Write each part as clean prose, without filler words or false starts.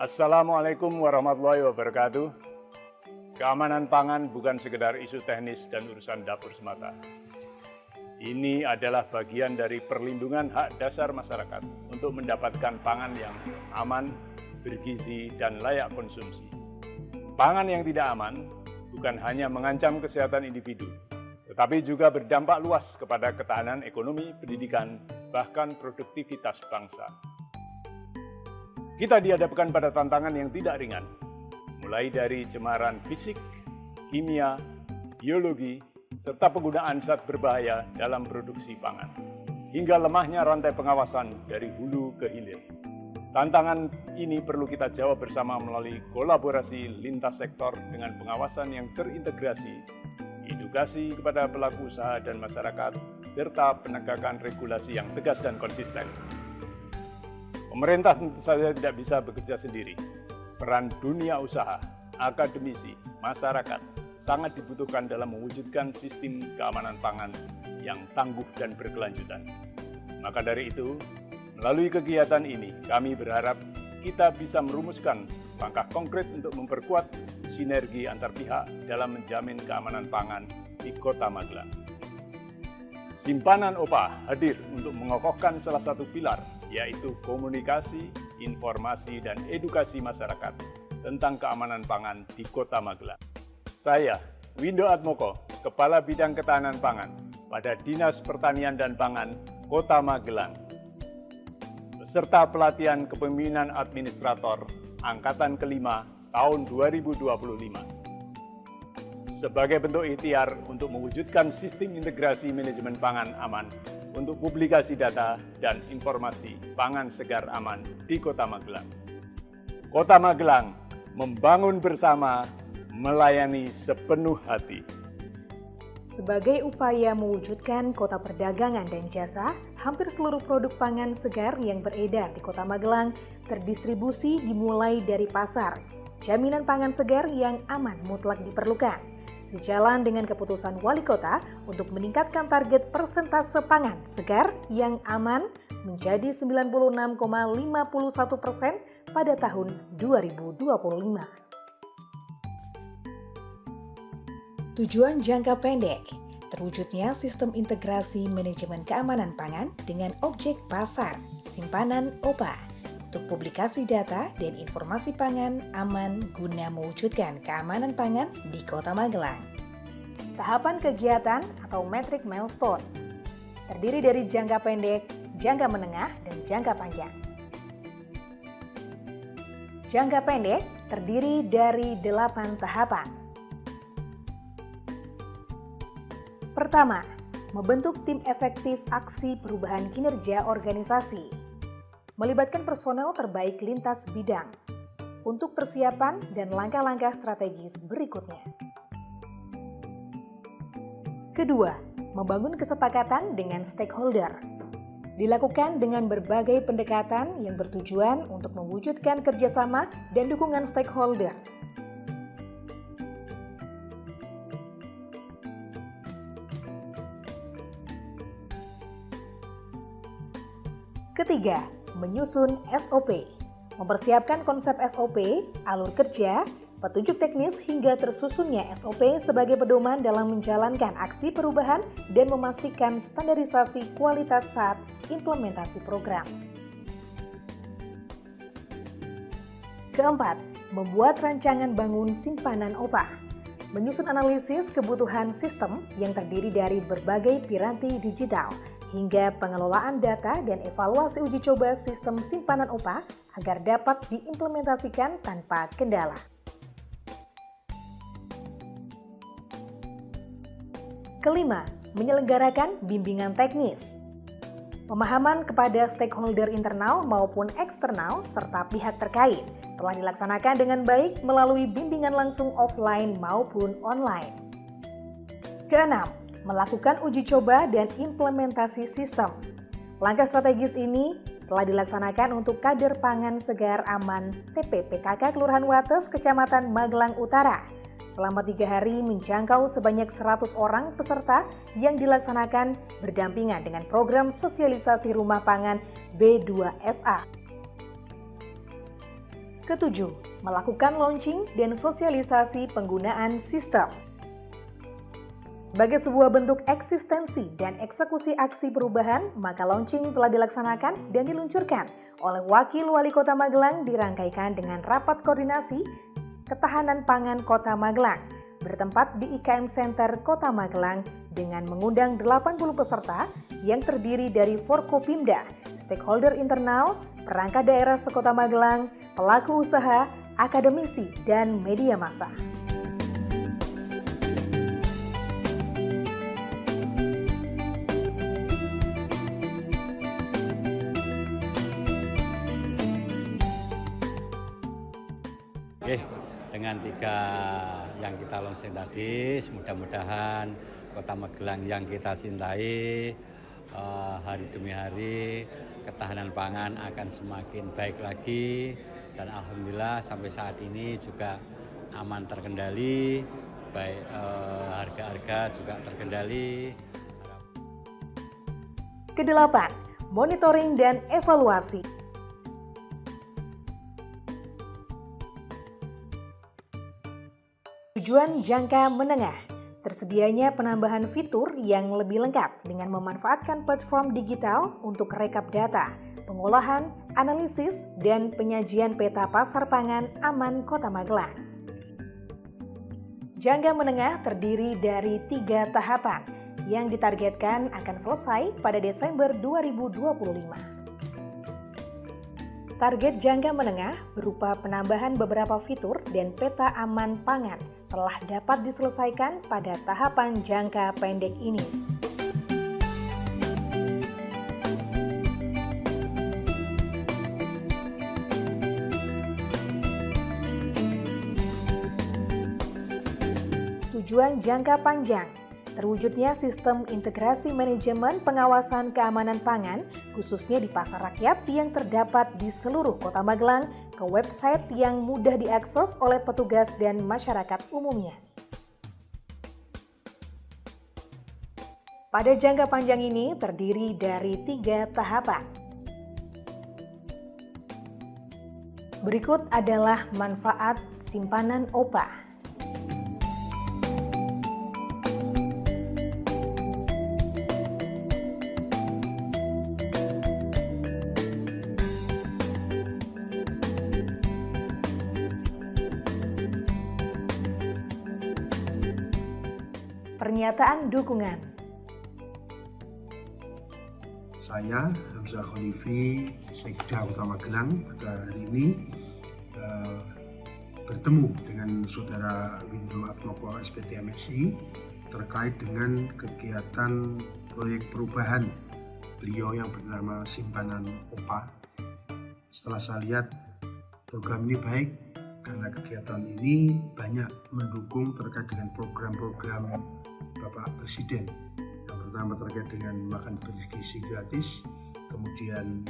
Assalamualaikum warahmatullahi wabarakatuh. Keamanan pangan bukan sekedar isu teknis dan urusan dapur semata. Ini adalah bagian dari perlindungan hak dasar masyarakat untuk mendapatkan pangan yang aman, bergizi, dan layak konsumsi. Pangan yang tidak aman bukan hanya mengancam kesehatan individu, tetapi juga berdampak luas kepada ketahanan ekonomi, pendidikan, bahkan produktivitas bangsa. Kita dihadapkan pada tantangan yang tidak ringan, mulai dari cemaran fisik, kimia, biologi, serta penggunaan zat berbahaya dalam produksi pangan, hingga lemahnya rantai pengawasan dari hulu ke hilir. Tantangan ini perlu kita jawab bersama melalui kolaborasi lintas sektor dengan pengawasan yang terintegrasi, edukasi kepada pelaku usaha dan masyarakat, serta penegakan regulasi yang tegas dan konsisten. Pemerintah tentu saja tidak bisa bekerja sendiri. Peran dunia usaha, akademisi, masyarakat sangat dibutuhkan dalam mewujudkan sistem keamanan pangan yang tangguh dan berkelanjutan. Maka dari itu, melalui kegiatan ini, kami berharap kita bisa merumuskan langkah konkret untuk memperkuat sinergi antar pihak dalam menjamin keamanan pangan di Kota Magelang. Simpanan OPA hadir untuk mengokohkan salah satu pilar, yaitu komunikasi, informasi, dan edukasi masyarakat tentang keamanan pangan di Kota Magelang. Saya, Windo Atmoko, Kepala Bidang Ketahanan Pangan pada Dinas Pertanian dan Pangan Kota Magelang, beserta pelatihan kepemimpinan administrator Angkatan ke-5 tahun 2025. Sebagai bentuk ikhtiar untuk mewujudkan sistem integrasi manajemen pangan aman untuk publikasi data dan informasi pangan segar aman di Kota Magelang. Kota Magelang membangun bersama, melayani sepenuh hati. Sebagai upaya mewujudkan kota perdagangan dan jasa, hampir seluruh produk pangan segar yang beredar di Kota Magelang terdistribusi dimulai dari pasar. Jaminan pangan segar yang aman mutlak diperlukan. Sejalan dengan keputusan Wali Kota untuk meningkatkan target persentase pangan segar yang aman menjadi 96,51% pada tahun 2025. Tujuan jangka pendek, terwujudnya sistem integrasi manajemen keamanan pangan dengan objek pasar, simpanan OPA, untuk publikasi data dan informasi pangan aman guna mewujudkan keamanan pangan di Kota Magelang. Tahapan kegiatan atau metric milestone terdiri dari jangka pendek, jangka menengah, dan jangka panjang. Jangka pendek terdiri dari 8 tahapan. Pertama, membentuk tim efektif aksi perubahan kinerja organisasi. Melibatkan personel terbaik lintas bidang untuk persiapan dan langkah-langkah strategis berikutnya. Kedua, membangun kesepakatan dengan stakeholder. Dilakukan dengan berbagai pendekatan yang bertujuan untuk mewujudkan kerjasama dan dukungan stakeholder. Ketiga, menyusun SOP. Mempersiapkan konsep SOP, alur kerja, petunjuk teknis hingga tersusunnya SOP sebagai pedoman dalam menjalankan aksi perubahan dan memastikan standarisasi kualitas saat implementasi program. Keempat, membuat rancangan bangun simpanan OPA. Menyusun analisis kebutuhan sistem yang terdiri dari berbagai piranti digital, hingga pengelolaan data dan evaluasi uji coba sistem simpanan OPA agar dapat diimplementasikan tanpa kendala. Kelima, menyelenggarakan bimbingan teknis. Pemahaman kepada stakeholder internal maupun eksternal serta pihak terkait telah dilaksanakan dengan baik melalui bimbingan langsung offline maupun online. Keenam, melakukan uji coba dan implementasi sistem. Langkah strategis ini telah dilaksanakan untuk kader pangan segar aman TPPKK Kelurahan Wates, Kecamatan Magelang Utara. Selama 3 hari menjangkau sebanyak 100 orang peserta yang dilaksanakan berdampingan dengan program sosialisasi rumah pangan B2SA. Ketujuh, melakukan launching dan sosialisasi penggunaan sistem. Sebagai sebuah bentuk eksistensi dan eksekusi aksi perubahan, maka launching telah dilaksanakan dan diluncurkan oleh Wakil Wali Kota Magelang dirangkaikan dengan rapat koordinasi Ketahanan Pangan Kota Magelang bertempat di IKM Center Kota Magelang dengan mengundang 80 peserta yang terdiri dari Forkopimda, stakeholder internal, perangkat daerah sekota Magelang, pelaku usaha, akademisi, dan media massa. Oke, dengan 3 yang kita launching tadi, mudah-mudahan Kota Magelang yang kita cintai hari demi hari ketahanan pangan akan semakin baik lagi, dan alhamdulillah sampai saat ini juga aman terkendali, baik harga-harga juga terkendali. Kedelapan, monitoring dan evaluasi. Tujuan jangka menengah, tersedianya penambahan fitur yang lebih lengkap dengan memanfaatkan platform digital untuk rekap data, pengolahan, analisis, dan penyajian peta pasar pangan aman Kota Magelang. Jangka menengah terdiri dari 3 tahapan yang ditargetkan akan selesai pada Desember 2025. Target jangka menengah berupa penambahan beberapa fitur dan peta aman pangan telah dapat diselesaikan pada tahapan jangka pendek ini. Tujuan jangka panjang, terwujudnya sistem integrasi manajemen pengawasan keamanan pangan, khususnya di pasar rakyat yang terdapat di seluruh Kota Magelang, ke website yang mudah diakses oleh petugas dan masyarakat umumnya. Pada jangka panjang ini terdiri dari 3 tahapan. Berikut adalah manfaat simpanan OPA. Pernyataan dukungan. Saya Hamzah Khalifi, Sekda Kota Magelang, pada hari ini bertemu dengan Saudara Windo Atmoko SPT MSI terkait dengan kegiatan proyek perubahan beliau yang bernama Simpanan OPA. Setelah saya lihat program ini baik karena kegiatan ini banyak mendukung terkait dengan program-program Bapak Presiden. Yang pertama terkait dengan makan bergizi gratis, kemudian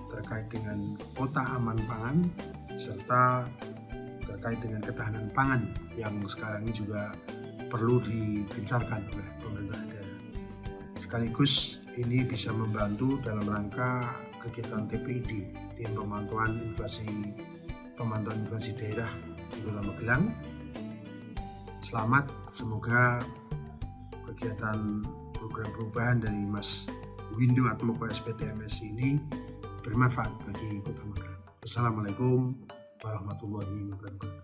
terkait dengan kota aman pangan, serta terkait dengan ketahanan pangan yang sekarang ini juga perlu digencarkan oleh pemerintah daerah. Sekaligus ini bisa membantu dalam rangka kegiatan TPID, Tim Pemantauan Inflasi Daerah di Kota Magelang. Selamat, semoga kegiatan program perubahan dari Mas Windo Atmoko SPT MSI ini bermanfaat bagi Kota Magelang. Assalamualaikum warahmatullahi wabarakatuh.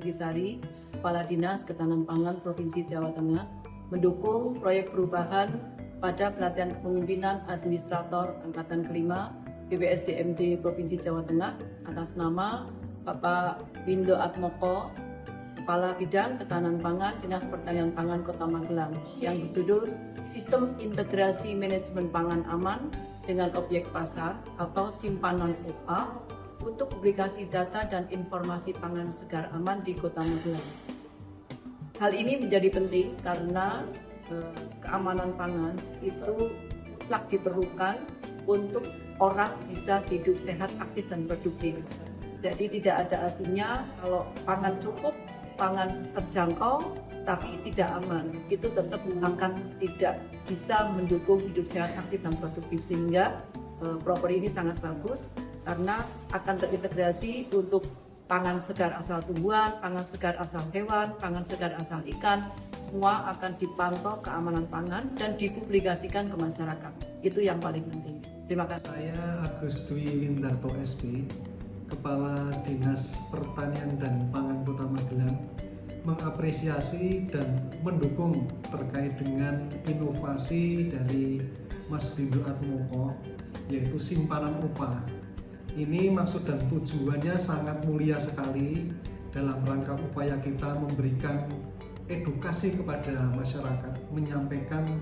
Lugisari, Kepala Dinas Ketahanan Pangan Provinsi Jawa Tengah, mendukung proyek perubahan pada pelatihan kepemimpinan administrator Angkatan Kelima BPSDMD Provinsi Jawa Tengah atas nama Bapak Windo Atmoko, Kepala Bidang Ketahanan Pangan Dinas Pertanian Pangan Kota Magelang, yang berjudul Sistem Integrasi Manajemen Pangan Aman dengan Objek Pasar atau Simpanan OPA untuk publikasi data dan informasi pangan segar aman di Kota Magelang. Hal ini menjadi penting karena keamanan pangan itu mutlak diperlukan untuk orang bisa hidup sehat, aktif, dan produktif. Jadi tidak ada artinya kalau pangan cukup, pangan terjangkau, tapi tidak aman, itu tetap akan tidak bisa mendukung hidup sehat, aktif, dan produktif. Sehingga proper ini sangat bagus. karena akan terintegrasi untuk pangan segar asal tumbuhan, pangan segar asal hewan, pangan segar asal ikan, semua akan dipantau keamanan pangan dan dipublikasikan ke masyarakat. Itu yang paling penting. Terima kasih. Saya Agus Dwi Windarto SP, Kepala Dinas Pertanian dan Pangan Kota Magelang, mengapresiasi dan mendukung terkait dengan inovasi dari Mas Windo Atmoko, yaitu simpanan upah. Ini maksud dan tujuannya sangat mulia sekali dalam rangka upaya kita memberikan edukasi kepada masyarakat, menyampaikan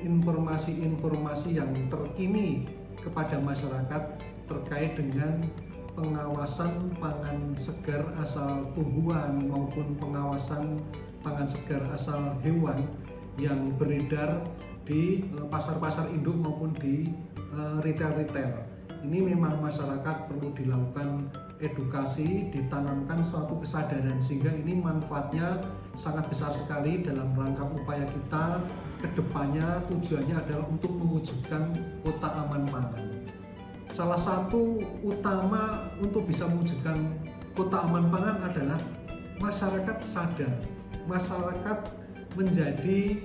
informasi-informasi yang terkini kepada masyarakat terkait dengan pengawasan pangan segar asal tumbuhan maupun pengawasan pangan segar asal hewan yang beredar di pasar-pasar induk maupun di retail-retail. Ini memang masyarakat perlu dilakukan edukasi, ditanamkan suatu kesadaran sehingga ini manfaatnya sangat besar sekali dalam rangka upaya kita kedepannya. Tujuannya adalah untuk mewujudkan kota aman pangan. Salah satu utama untuk bisa mewujudkan kota aman pangan adalah masyarakat sadar, masyarakat menjadi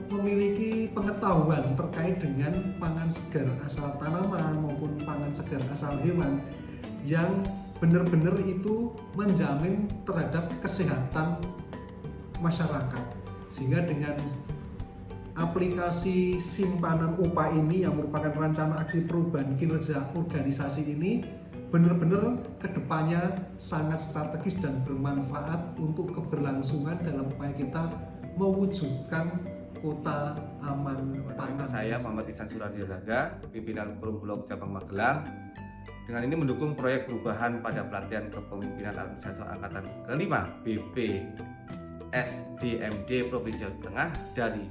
memiliki pengetahuan terkait dengan pangan segar asal tanaman maupun pangan segar asal hewan yang benar-benar itu menjamin terhadap kesehatan masyarakat. Sehingga dengan aplikasi simpanan upah ini yang merupakan rencana aksi perubahan kinerja organisasi ini benar-benar kedepannya sangat strategis dan bermanfaat untuk keberlangsungan dalam upaya kita mewujudkan kota aman pangan. Saya Muhammad Ihsan Suradialaga, pimpinan Forum Blok Cabang Magelang. Dengan ini mendukung proyek perubahan pada pelatihan kepemimpinan administrasi angkatan ke-5 BPSDMD Provinsi Jawa Tengah dari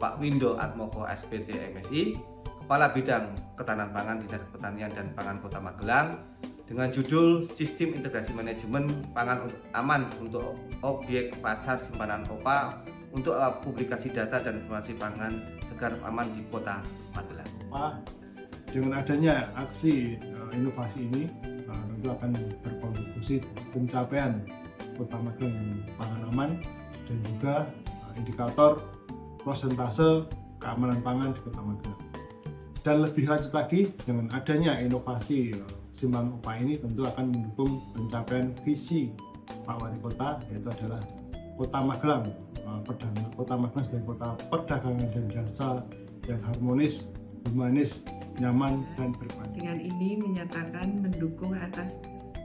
Pak Windo Atmoko SPT MSI, Kepala Bidang Ketahanan Pangan Dinas Pertanian dan Pangan Kota Magelang, dengan judul Sistem Integrasi Manajemen Pangan Aman untuk Objek Pasar Simpanan OPA untuk publikasi data dan informasi pangan segar aman di Kota Magelang. Dengan adanya aksi inovasi ini tentu akan berkontribusi pencapaian Kota Magelang yang pangan aman dan juga indikator persentase keamanan pangan di Kota Magelang. Dan lebih lanjut lagi, dengan adanya inovasi simpanan upah ini tentu akan mendukung pencapaian visi Pak Wali Kota, yaitu adalah Kota Magelang, Kota Magelang sebagai kota perdagangan dan jasa yang harmonis, humanis, nyaman, dan berkelanjutan. Dengan ini menyatakan mendukung atas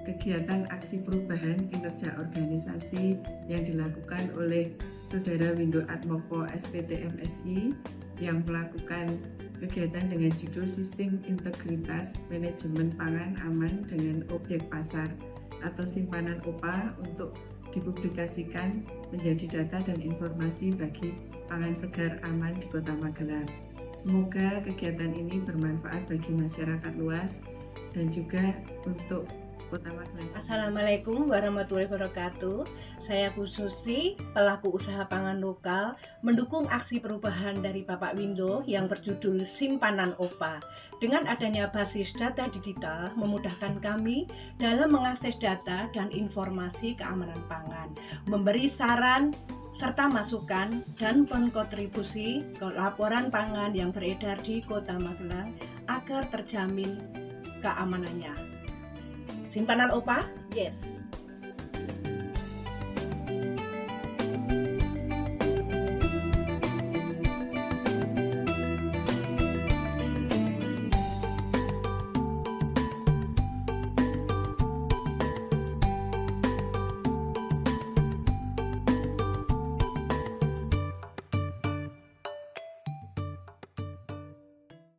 kegiatan aksi perubahan kinerja organisasi yang dilakukan oleh Saudara Windo Atmoko SPT MSI yang melakukan kegiatan dengan judul Sistem Integritas Manajemen Pangan Aman dengan Objek Pasar atau simpanan OPA untuk dipublikasikan menjadi data dan informasi bagi pangan segar aman di Kota Magelang. Semoga kegiatan ini bermanfaat bagi masyarakat luas dan juga untuk Kota Magelang. Assalamualaikum warahmatullahi wabarakatuh. Saya Bu Susi, pelaku usaha pangan lokal, mendukung aksi perubahan dari Bapak Windo yang berjudul Simpanan OPA. Dengan adanya basis data digital, memudahkan kami dalam mengakses data dan informasi keamanan pangan, memberi saran serta masukan dan kontribusi ke laporan pangan yang beredar di Kota Magelang agar terjamin keamanannya. Simpanan OPA? Yes.